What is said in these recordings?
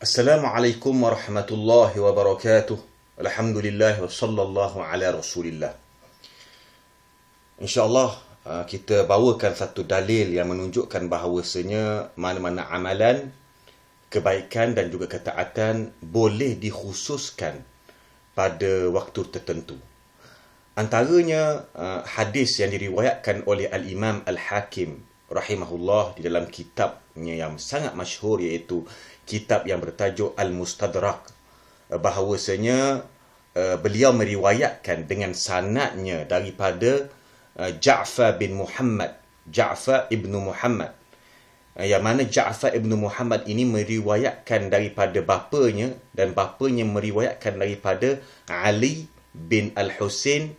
Assalamualaikum warahmatullahi wabarakatuh. Alhamdulillah wa sallallahu ala rasulillah. InsyaAllah kita bawakan satu dalil yang menunjukkan bahawasanya mana-mana amalan, kebaikan dan juga ketaatan boleh dikhususkan pada waktu tertentu. Antaranya hadis yang diriwayatkan oleh Al-Imam Al-Hakim rahimahullah di dalam kitabnya yang sangat masyhur, iaitu kitab yang bertajuk Al-Mustadrak, bahawasanya beliau meriwayatkan dengan sanadnya daripada Ja'far bin Muhammad, Ja'far ibnu Muhammad, yang mana Ja'far ibnu Muhammad ini meriwayatkan daripada bapanya, dan bapanya meriwayatkan daripada Ali bin Al-Husain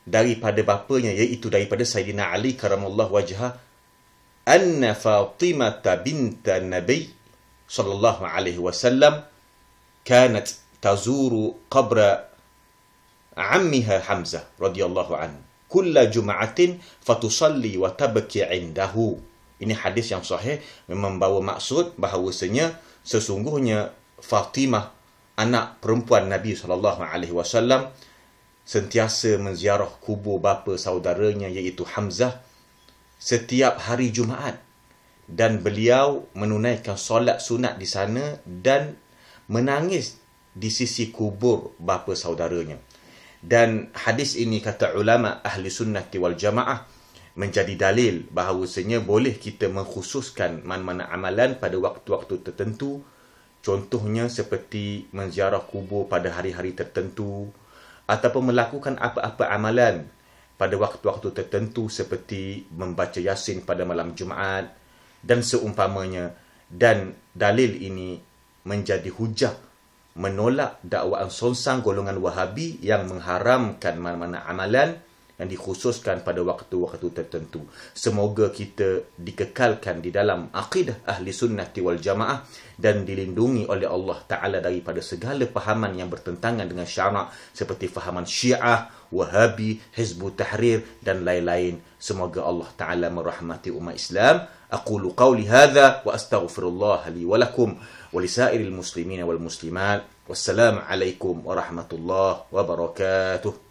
daripada bapanya, iaitu daripada Sayyidina Ali karamallahu wajhah, anna Fatimah binta Nabi sallallahu alaihi wasallam kanat tazuru qabra ammiha Hamzah radhiyallahu anhu kulla jum'atin fatusalli wa tabki indahu. Ini hadis yang sahih, membawa maksud bahawasanya sesungguhnya Fatimah, anak perempuan Nabi sallallahu alaihi wasallam, sentiasa menziarah kubur bapa saudaranya iaitu Hamzah setiap hari Jumaat, dan beliau menunaikan solat sunat di sana dan menangis di sisi kubur bapa saudaranya. Dan hadis ini, kata ulama ahli sunnati wal jamaah, menjadi dalil bahawasanya boleh kita mengkhususkan mana-mana amalan pada waktu-waktu tertentu. Contohnya seperti menziarah kubur pada hari-hari tertentu, ataupun melakukan apa-apa amalan pada waktu-waktu tertentu seperti membaca Yasin pada malam Jumaat dan seumpamanya. Dan dalil ini menjadi hujah menolak dakwaan sonsang golongan Wahabi yang mengharamkan mana-mana amalan yang dikhususkan pada waktu-waktu tertentu. Semoga kita dikekalkan di dalam akidah ahli sunnati wal jamaah dan dilindungi oleh Allah Ta'ala daripada segala fahaman yang bertentangan dengan syarak, seperti fahaman Syiah, Wahabi, Hizbut Tahrir dan lain-lain. Semoga Allah Ta'ala merahmati umat Islam. Aqulu qawli hadha wa astaghfirullah li wa lakum wa lisairil muslimina wal muslimat. Wassalamu alaikum warahmatullahi wabarakatuh.